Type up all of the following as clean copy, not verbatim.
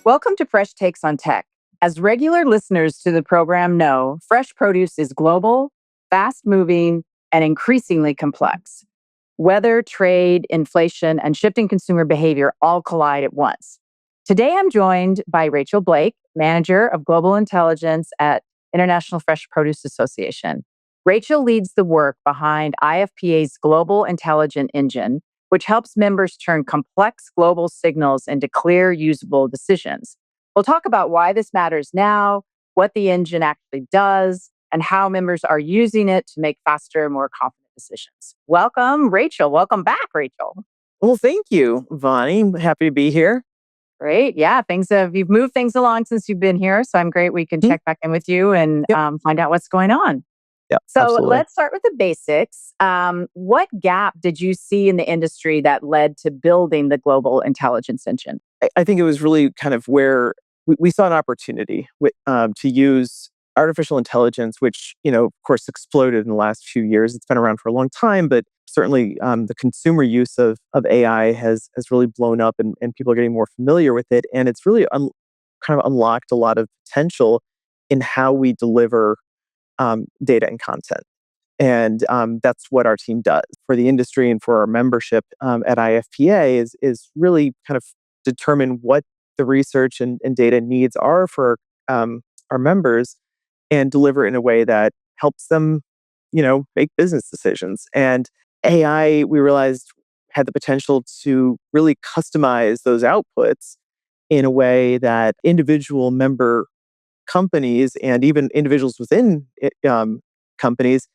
Welcome to Fresh Takes on Tech. As regular listeners to the program know, fresh produce is global, fast moving, and increasingly complex. Weather, trade, inflation, and shifting consumer behavior all collide at once. Today, I'm joined by Rachel Blake, Manager of Global Intelligence at International Fresh Produce Association. Rachel leads the work behind IFPA's Global Intelligent Engine, which helps members turn complex global signals into clear, usable decisions. We'll talk about why this matters now, what the engine actually does, and how members are using it to make faster, more confident decisions. Welcome, Rachel. Welcome back, Rachel. Well, thank you, Vonnie. Happy to be here. Great. Yeah, you've moved things along since you've been here. So I'm great. We can check back in with you and find out what's going on. Yeah, So absolutely. let's start with the basics. What gap did you see in the industry that led to building the global intelligence engine? I think it was really kind of where we saw an opportunity to use artificial intelligence, which, of course, exploded in the last few years. It's been around for a long time, but certainly the consumer use of AI has really blown up and people are getting more familiar with it. And it's really kind of unlocked a lot of potential in how we deliver data and content. And that's what our team does for the industry and for our membership at IFPA is really kind of determine what the research and data needs are for our members and deliver in a way that helps them, make business decisions. And AI, we realized, had the potential to really customize those outputs in a way that individual member companies and even individuals within companies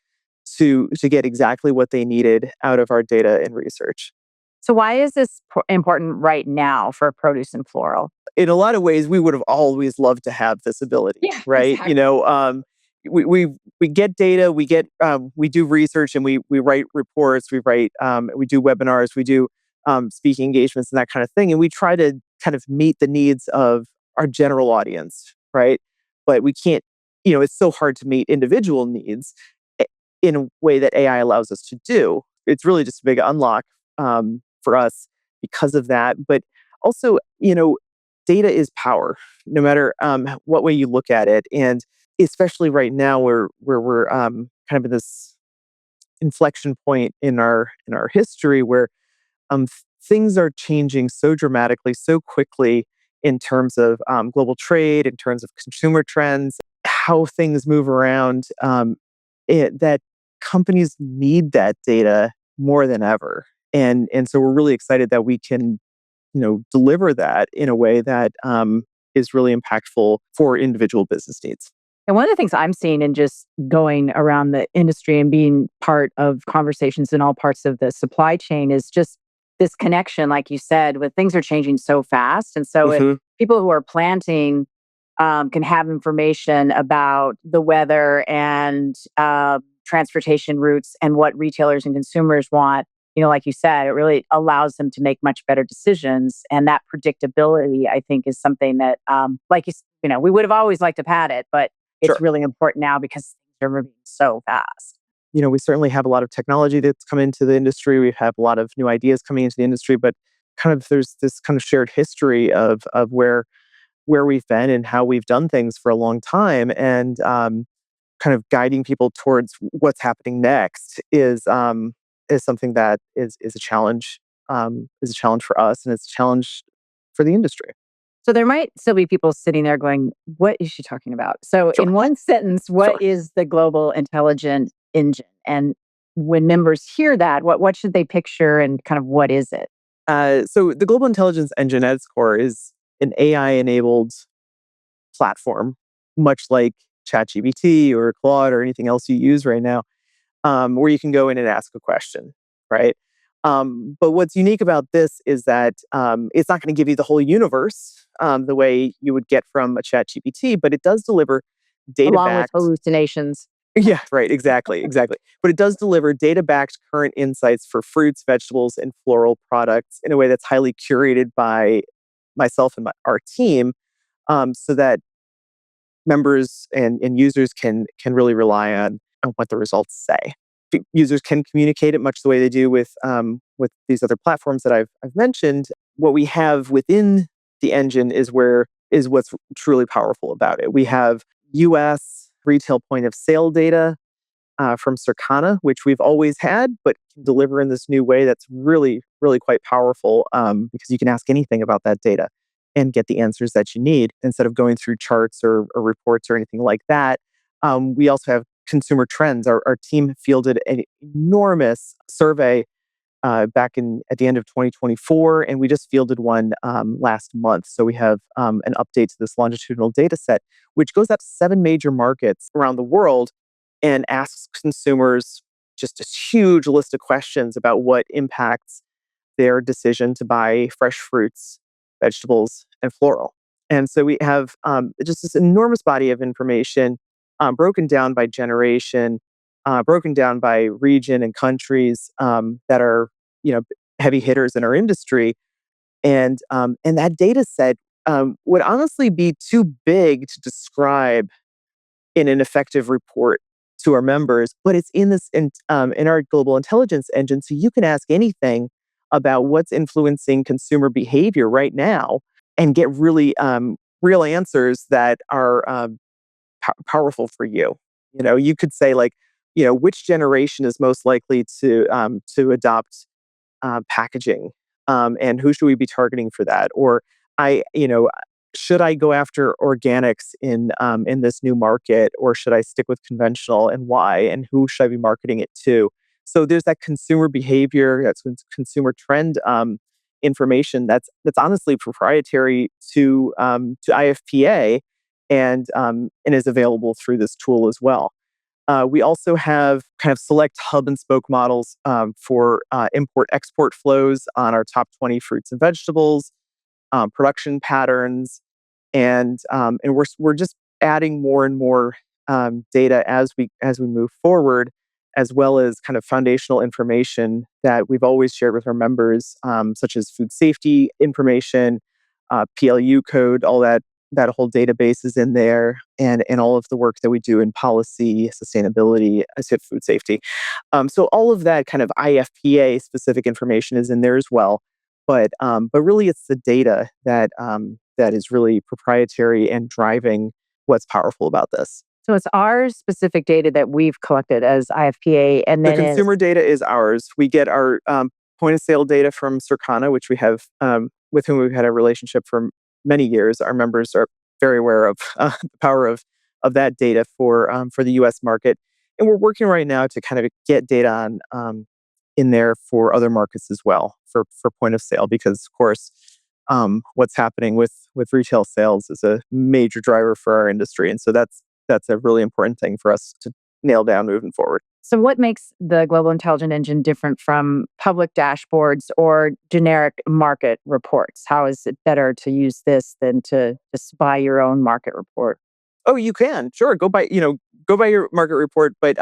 to get exactly what they needed out of our data and research. So why is this important right now for produce and floral? In a lot of ways, we would have always loved to have this ability, right? Exactly. We get data, we do research, and we write reports, we do webinars, we do speaking engagements and that kind of thing, and we try to kind of meet the needs of our general audience, right? But we can't, it's so hard to meet individual needs in a way that AI allows us to do. It's really just a big unlock for us because of that. But also, data is power, no matter what way you look at it. And especially right now, where we're kind of in this inflection point in our history, where things are changing so dramatically, so quickly in terms of global trade, in terms of consumer trends, how things move around. That companies need that data more than ever, and so we're really excited that we can, deliver that in a way that is really impactful for individual business needs. And one of the things I'm seeing in just going around the industry and being part of conversations in all parts of the supply chain is just this connection, like you said, with things are changing so fast. And so if people who are planting can have information about the weather and transportation routes and what retailers and consumers want, like you said, it really allows them to make much better decisions. And that predictability, I think, is something that, we would have always liked to have had it, but it's really important now because things are moving so fast. We certainly have a lot of technology that's come into the industry. We have a lot of new ideas coming into the industry, but kind of there's this kind of shared history of where we've been and how we've done things for a long time, and kind of guiding people towards what's happening next is something that is a challenge. Is a challenge for us, and it's a challenge for the industry. So there might still be people sitting there going, "What is she talking about?" So, in one sentence, what is the Global Intelligent Engine? And when members hear that, what should they picture, and kind of what is it? So the Global Intelligence Engine at its core is an AI-enabled platform, much like ChatGPT or Claude or anything else you use right now, where you can go in and ask a question, right? But what's unique about this is that it's not going to give you the whole universe the way you would get from a ChatGPT, but it does deliver data-backed... Along with hallucinations. Yeah, right, exactly. But it does deliver data-backed current insights for fruits, vegetables, and floral products in a way that's highly curated by myself and our team, so that members and users can really rely on what the results say. Users can communicate it much the way they do with these other platforms that I've mentioned. What we have within the engine is where is what's truly powerful about it. We have US retail point of sale data from Circana, which we've always had, but can deliver in this new way that's really, really quite powerful, because you can ask anything about that data and get the answers that you need instead of going through charts or reports or anything like that. We also have consumer trends. Our team fielded an enormous survey back in at the end of 2024, and we just fielded one last month. So we have an update to this longitudinal data set, which goes up 7 major markets around the world and asks consumers just this huge list of questions about what impacts their decision to buy fresh fruits, vegetables, and floral. And so we have just this enormous body of information broken down by generation, broken down by region and countries that are, you know, heavy hitters in our industry. And that data set would honestly be too big to describe in an effective report to our members, but it's in our global intelligence engine, so you can ask anything about what's influencing consumer behavior right now and get really real answers that are powerful for you. You know, you could say like, you know, which generation is most likely to adopt packaging, and who should we be targeting for that? Or you know, should I go after organics in this new market, or should I stick with conventional, and why? And who should I be marketing it to? So there's that consumer behavior, that's consumer trend information that's honestly proprietary to IFPA, and is available through this tool as well. We also have kind of select hub and spoke models for import export flows on our top 20 fruits and vegetables, production patterns, and we're just adding more and more data as we move forward, as well as kind of foundational information that we've always shared with our members, such as food safety information, PLU code, all that whole database is in there, and all of the work that we do in policy, sustainability, I said food safety. So all of that kind of IFPA specific information is in there as well. But really, it's the data that is really proprietary and driving what's powerful about this. So it's our specific data that we've collected as IFPA, and The then consumer data is ours. We get our point of sale data from Circana, which we have with whom we've had a relationship for many years. Our members are very aware of the power of that data for the U.S. market, and we're working right now to kind of get data on in there for other markets as well for point of sale, because of course what's happening with retail sales is a major driver for our industry, and so that's a really important thing for us to nail down moving forward. so what makes the Global Intelligent Engine different from public dashboards or generic market reports? How is it better to use this than to just buy your own market report? Oh, you can. Sure. Go buy your market report, but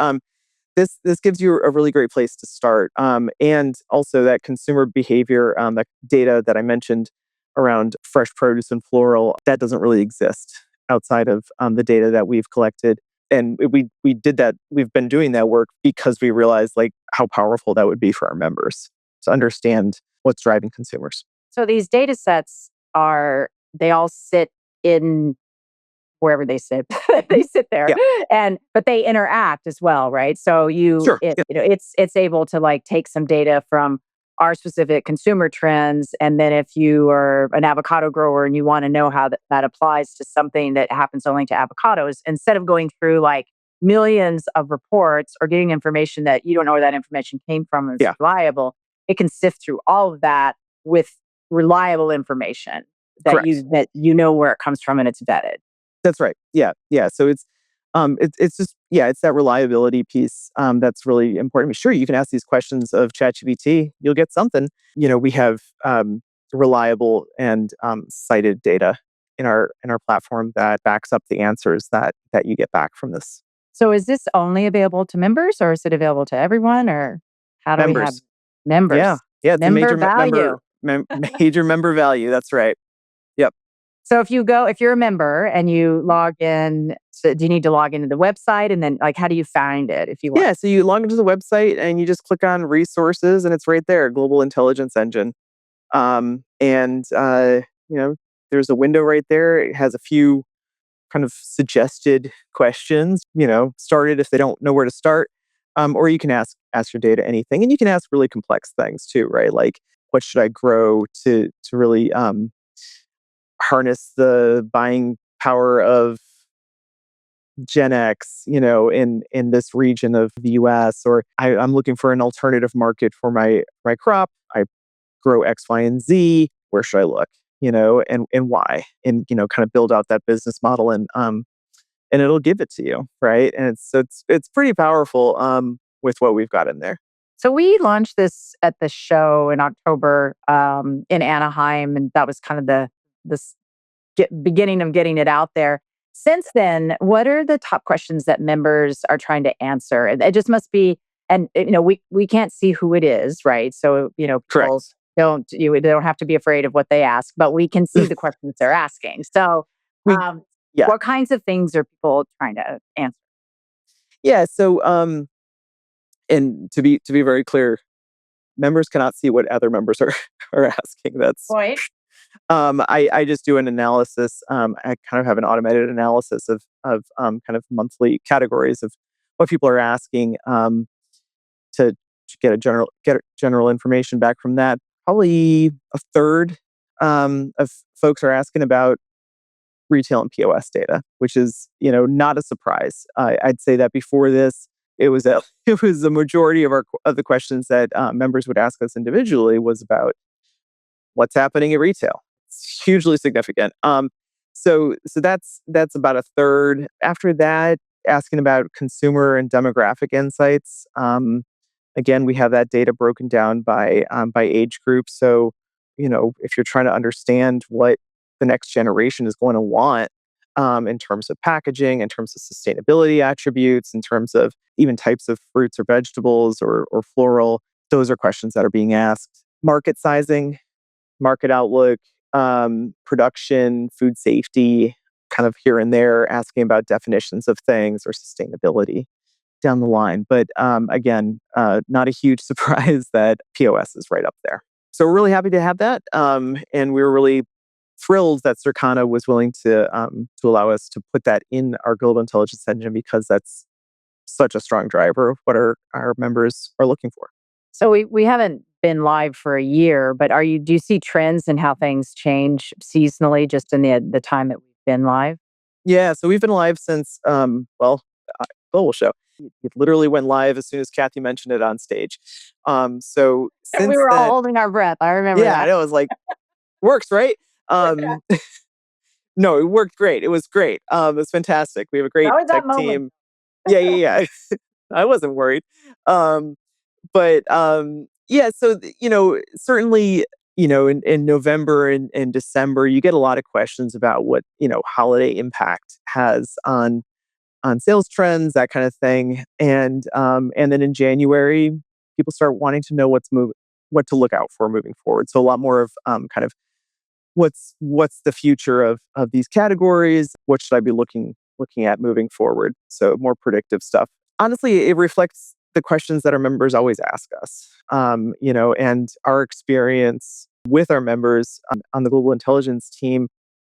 this gives you a really great place to start. And also that consumer behavior, that data that I mentioned around fresh produce and floral, that doesn't really exist outside of the data that we've collected. And we did that. We've been doing that work because we realized like how powerful that would be for our members to understand what's driving consumers. So these data sets they all sit in wherever they sit. They sit there, Yeah. but they interact as well, right? So Sure. Yeah. it's able to like take some data from our specific consumer trends, and then if you are an avocado grower and you want to know how that applies to something that happens only to avocados, instead of going through like millions of reports or getting information that you don't know where that information came from and is Yeah. reliable, it can sift through all of that with reliable information Correct. that you know where it comes from and it's vetted. That's right. Yeah, yeah. So it's just, yeah, it's that reliability piece that's really important. I mean, sure, you can ask these questions of ChatGPT, you'll get something. You know, we have reliable and cited data in our platform that backs up the answers that you get back from this. So is this only available to members, or is it available to everyone, or how do we have Members. Yeah, members? yeah. It's a Member major value. major member value. That's right. Yep. So if you're a member and you log in, so do you need to log into the website, and then like how do you find it if you want? Yeah. So you log into the website and you just click on resources, and it's right there, Global Intelligence Engine. And you know, there's a window right there. It has a few kind of suggested questions, started if they don't know where to start. Or you can ask your data anything, and you can ask really complex things too, right? Like, what should I grow to really harness the buying power of Gen X, in this region of the U.S. Or I'm looking for an alternative market for my crop. I grow X, Y, and Z. Where should I look? And why? And kind of build out that business model, and it'll give it to you, right? And it's pretty powerful with what we've got in there. So we launched this at the show in October in Anaheim, and that was kind of the beginning of getting it out there. Since then, what are the top questions that members are trying to answer? It just must be, and we can't see who it is, right? So people Correct. they don't have to be afraid of what they ask, but we can see the questions they're asking. So, we yeah what kinds of things are people trying to answer? yeah. So and to be very clear, members cannot see what other members are are asking. That's Point. I just do an analysis. I kind of have an automated analysis of kind of monthly categories of what people are asking, to get general information back from that. Probably a third of folks are asking about retail and POS data, which is not a surprise. I'd say that before this, it was it was the majority of the questions that members would ask us individually was about what's happening at retail. It's hugely significant. So that's about a third. After that, asking about consumer and demographic insights. Again, we have that data broken down by age group. So, if you're trying to understand what the next generation is going to want, in terms of packaging, in terms of sustainability attributes, in terms of even types of fruits or vegetables or floral, those are questions that are being asked. Market sizing, market outlook, production, food safety, kind of here and there, asking about definitions of things or sustainability down the line. But again, not a huge surprise that POS is right up there. So we're really happy to have that. And we were really thrilled that Circana was willing to allow us to put that in our global intelligence engine, because that's such a strong driver of what our members are looking for. So we haven't been live for a year, but do you see trends in how things change seasonally just in the time that we've been live? Yeah, so we've been live since Global Show. It literally went live as soon as Kathy mentioned it on stage. So And we since were all then, holding our breath. I remember yeah, I that. know, it was like, works, right? Yeah. Um, no, it worked great. It was great. It was fantastic. We have a That great was that tech moment. team. Yeah, yeah, yeah. I wasn't worried. Um, but yeah, so certainly, in November and December, you get a lot of questions about what holiday impact has on sales trends, that kind of thing. And then in January, people start wanting to know what to look out for moving forward. So a lot more of kind of what's the future of these categories? What should I be looking at moving forward? So more predictive stuff. Honestly, it reflects the questions that our members always ask us. And our experience with our members on the global intelligence team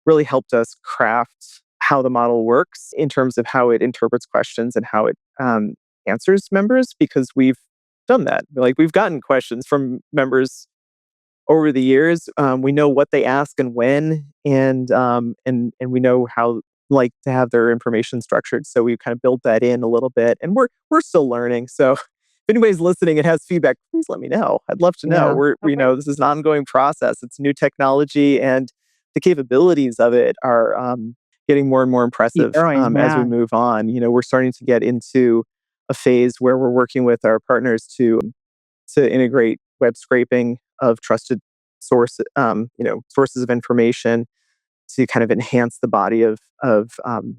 really helped us craft how the model works in terms of how it interprets questions and how it answers members, because we've done that. Like, we've gotten questions from members over the years. We know what they ask and when, and we know how like to have their information structured. So we kind of built that in a little bit, and we're still learning. So if anybody's listening and has feedback, please let me know. I'd love to know. Yeah. We Okay. know this is an ongoing process. It's new technology, and the capabilities of it are getting more and more Keep impressive growing. as we Yeah. move on. We're starting to get into a phase where we're working with our partners to integrate web scraping of trusted sources of information to kind of enhance the body of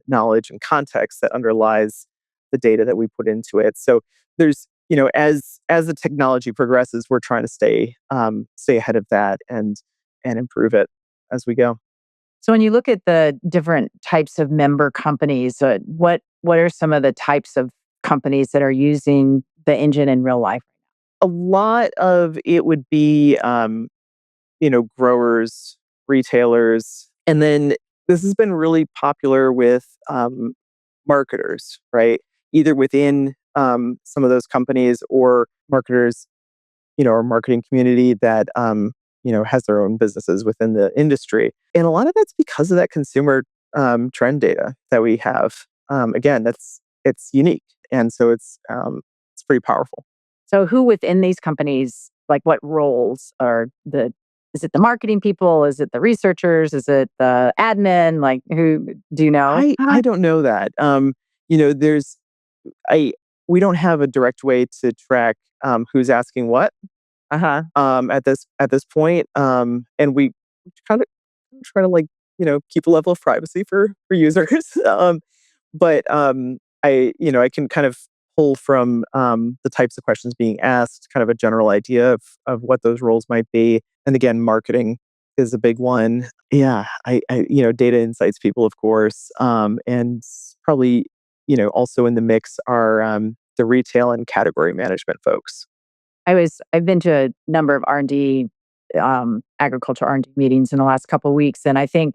knowledge and context that underlies the data that we put into it. So there's as the technology progresses, we're trying to stay ahead of that and improve it as we go. So when you look at the different types of member companies, what are some of the types of companies that are using the engine in real life? A lot of it would be growers, retailers, And then this has been really popular with marketers, right? Either within some of those companies or marketers, or marketing community that has their own businesses within the industry. And a lot of that's because of that consumer trend data that we have. Again, it's unique, and so it's pretty powerful. So who within these companies, like what roles are is it the marketing people? Is it the researchers? Is it the admin? Like who do you know? I don't know that. There's I we don't have a direct way to track who's asking what Uh-huh. at this point, and we kind of try to keep a level of privacy for users. But I can kind of pull from the types of questions being asked, kind of a general idea of what those roles might be. And again, marketing is a big one. Yeah, data insights people, of course, and probably also in the mix are the retail and category management folks. I've been to a number of R&D, agriculture R&D meetings in the last couple of weeks. And I think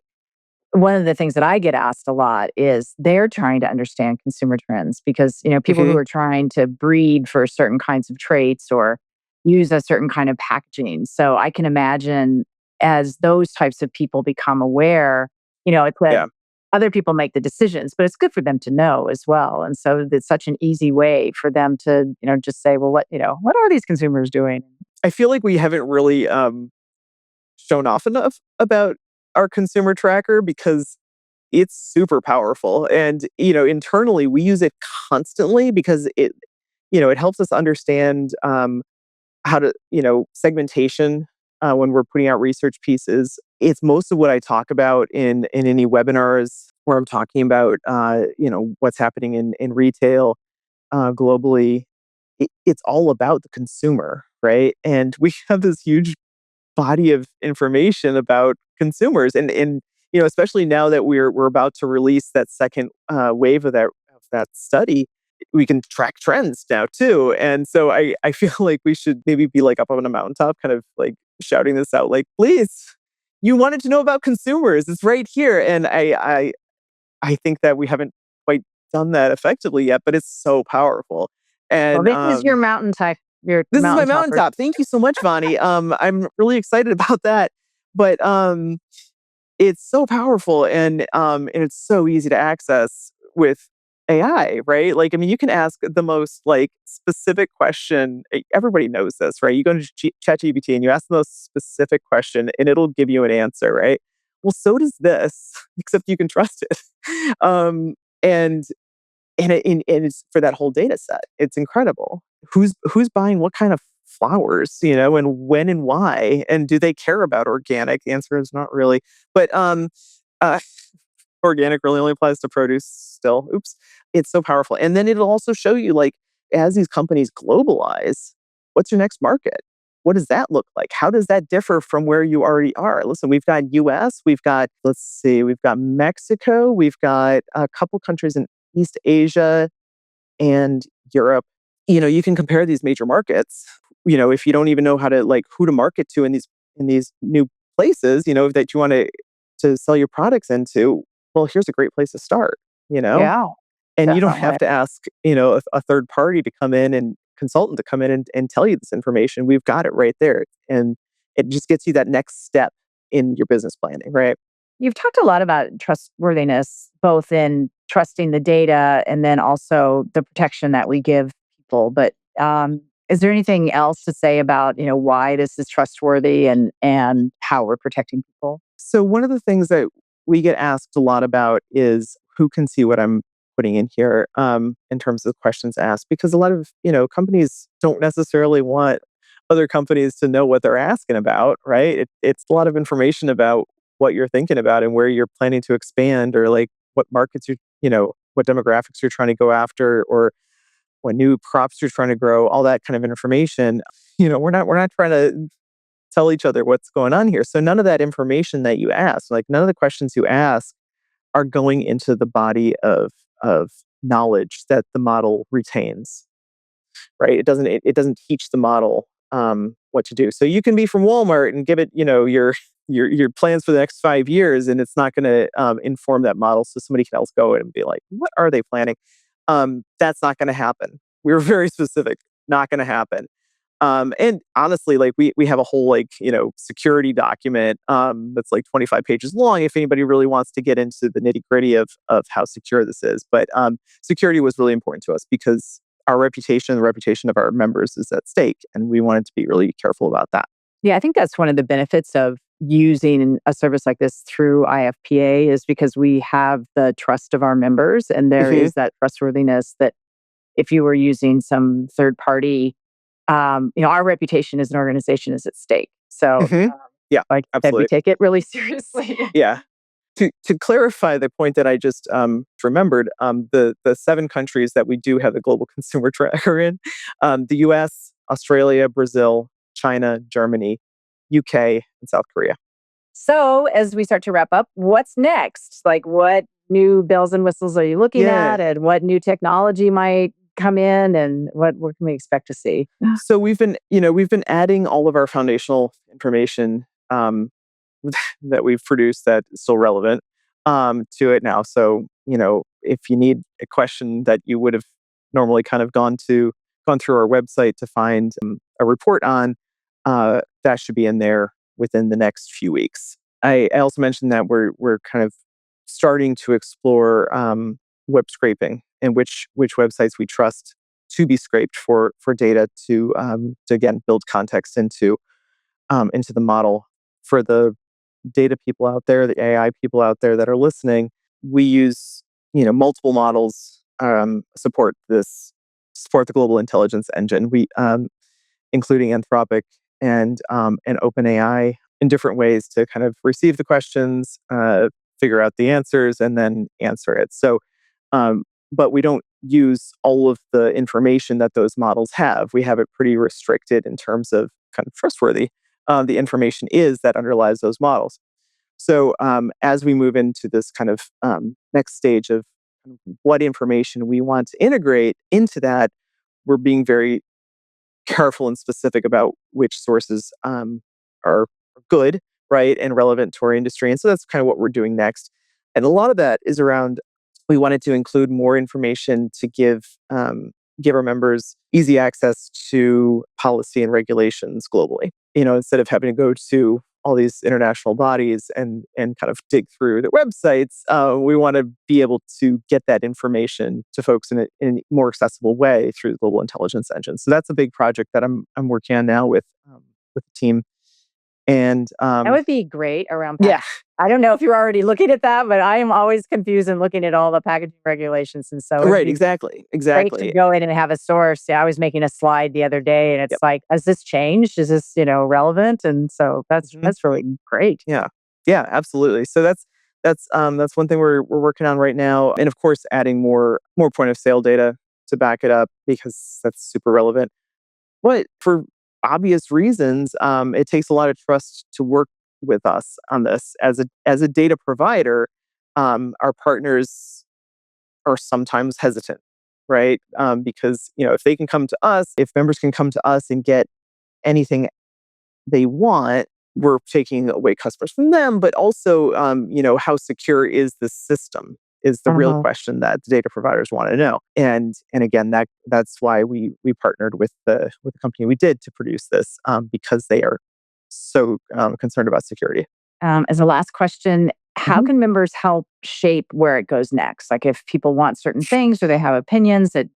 one of the things that I get asked a lot is they're trying to understand consumer trends because, people who Hmm. are trying to breed for certain kinds of traits or use a certain kind of packaging. So I can imagine as those types of people become aware, it's that Yeah. other people make the decisions, but it's good for them to know as well. And so it's such an easy way for them to, just say, well, what are these consumers doing? I feel like we haven't really shown off enough about our consumer tracker because it's super powerful. And, internally we use it constantly because it helps us understand how to, segmentation when we're putting out research pieces. It's most of what I talk about in any webinars where I'm talking about, what's happening in retail globally. It's all about the consumer, right? And we have this huge body of information about consumers, and especially now that we're about to release that second wave of that study, we can track trends now too. And so I feel like we should maybe be like up on a mountaintop, kind of like shouting this out, like, please, you wanted to know about consumers, it's right here. And I think that we haven't quite done that effectively yet, but it's so powerful. Well, And this is your this is my mountaintopper. mountaintop. Thank you so much, Vonnie. I'm really excited about that. But it's so powerful, and it's so easy to access with AI, right? Like, I mean, you can ask the most like specific question. Everybody knows this, right? You go to ChatGPT and you ask the most specific question, and it'll give you an answer, right? Well, so does this, except you can trust it. And and it's for that whole data set. It's incredible. Who's buying what kind of flowers, and when and why, and do they care about organic? The answer is not really. But uh, organic really only applies to produce still. Oops. It's so powerful. And then it'll also show you, like, as these companies globalize, what's your next market? What does that look like? How does that differ from where you already are? Listen, we've got US, we've got, let's see, we've got Mexico, we've got a couple countries in East Asia and Europe. You can compare these major markets. If you don't even know how to, like, who to market to in these new places, that you want to sell your products into, well, here's a great place to start, you know? Yeah, And you don't definitely. have to ask, a third party to come in and consultant to come in and tell you this information. We've got it right there. And it just gets you that next step in your business planning, right? You've talked a lot about trustworthiness, both in trusting the data and then also the protection that we give people. But is there anything else to say about why this is trustworthy and how we're protecting people? So one of the things that we get asked a lot about is who can see what I'm putting in here, in terms of questions asked, because a lot of companies don't necessarily want other companies to know what they're asking about, right? It's a lot of information about what you're thinking about and where you're planning to expand, or like what markets what demographics you're trying to go after, or what new crops you're trying to grow, all that kind of information. We're not trying to tell each other what's going on here. So none of that information that you ask, like none of the questions you ask, are going into the body of knowledge that the model retains, right? It doesn't teach the model what to do. So you can be from Walmart and give it, your your plans for the next 5 years, and it's not going to inform that model. So somebody can else go in and be like, what are they planning? That's not going to happen. We were very specific, not going to happen. And honestly, like we have a whole security document that's like 25 pages long. If anybody really wants to get into the nitty gritty of how secure this is, but security was really important to us because our reputation, the reputation of our members, is at stake, and we wanted to be really careful about that. Yeah, I think that's one of the benefits of using a service like this through IFPA is because we have the trust of our members, and there Hmm. is that trustworthiness that if you were using some third party, our reputation as an organization is at stake. So, Hmm. Yeah, like I said, we absolutely. take it really seriously. Yeah. To clarify the point that I just remembered, the 7 countries that we do have the global consumer tracker in, the U.S., Australia, Brazil, China, Germany, UK, and South Korea. So, as we start to wrap up, what's next? Like, what new bells and whistles are you looking Yeah. at, and what new technology might come in, and what can we expect to see? So we've been adding all of our foundational information that we've produced that is still relevant to it now. So if you need a question that you would have normally kind of gone through our website to find a report on, that should be in there within the next few weeks. I also mentioned that we're kind of starting to explore web scraping and which websites we trust to be scraped for data to again build context into the model. For the data people out there, the AI people out there that are listening, we use multiple models support the global intelligence engine. We including Anthropic and OpenAI in different ways to kind of receive the questions, figure out the answers, and then answer it. So, but we don't use all of the information that those models have. We have it pretty restricted in terms of kind of trustworthy the information is that underlies those models. So, as we move into this kind of next stage of what information we want to integrate into that, we're being very careful and specific about which sources are good, right, and relevant to our industry. And so that's kind of what we're doing next. And a lot of that is around we wanted to include more information to give our members easy access to policy and regulations globally. Instead of having to go to all these international bodies and kind of dig through their websites, we want to be able to get that information to folks in a more accessible way through the global intelligence engine. So that's a big project that I'm working on now with the team. And That would be great around yeah, packaging. I don't know if you're already looking at that, but I am always confused and looking at all the packaging regulations. And so it'd right, be exactly, great to exactly. go in and have a source. Yeah, I was making a slide the other day and it's Yep. like, has this changed? Is this, relevant? And so that's Mhm. that's really great. Yeah, yeah, absolutely. So that's one thing we're working on right now, and of course, adding more point of sale data to back it up because that's super relevant. But for obvious reasons, it takes a lot of trust to work with us on this. As a data provider, our partners are sometimes hesitant, right? Because if they can come to us, if members can come to us and get anything they want, we're taking away customers from them. But also, how secure is the system? Is the real Uh-huh. question that the data providers want to know. And again, that's why we partnered with the company we did to produce this because they are so concerned about security. As a last question, how Mhm. can members help shape where it goes next? Like if people want certain things or they have opinions that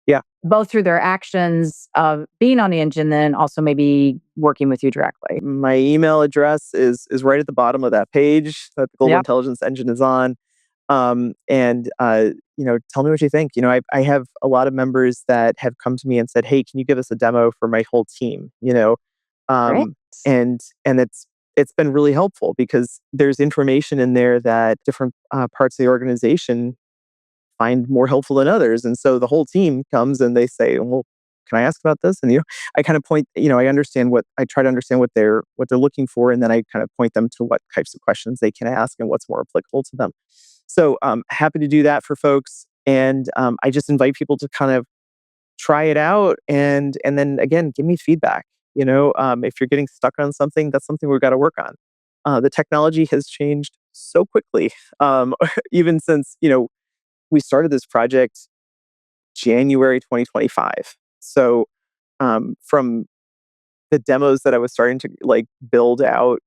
Yeah, both through their actions of being on the engine, then also maybe working with you directly. my email address is right at the bottom of that page that the Global Yeah. Intelligence Engine is on. And tell me what you think. I have a lot of members that have come to me and said, "Hey, can you give us a demo for my whole team?" Great. Um, and it's been really helpful because there's information in there that different parts of the organization find more helpful than others, and so the whole team comes and they say, "Well, can I ask about this?" And I kind of point. I try to understand what they're looking for, and then I kind of point them to what types of questions they can ask and what's more applicable to them. So happy to do that for folks. And I just invite people to kind of try it out and then again, give me feedback. If you're getting stuck on something, that's something we've got to work on. the technology has changed so quickly. Even since we started this project January 2025. So from the demos that I was starting to like build out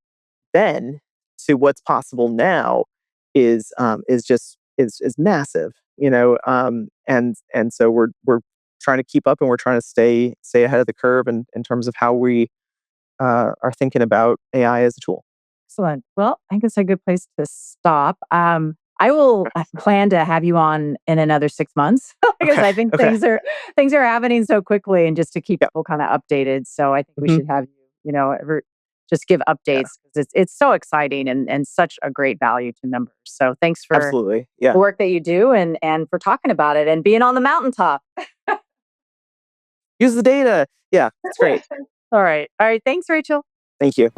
then to what's possible now is massive, and so we're trying to keep up, and we're trying to stay ahead of the curve in terms of how we are thinking about AI as a tool. Excellent. Well, I think it's a good place to stop. I will plan to have you on in another 6 months because Okay. I think Okay. things are happening so quickly, and just to keep Yeah. people kind of updated. So I think we Hmm. should have you, just give Yeah. updates because it's so exciting and such a great value to members. So thanks for Absolutely. Yeah. the work that you do and for talking about it and being on the mountaintop. Use the data. Yeah. It's great. All right. All right. Thanks, Rachel. Thank you.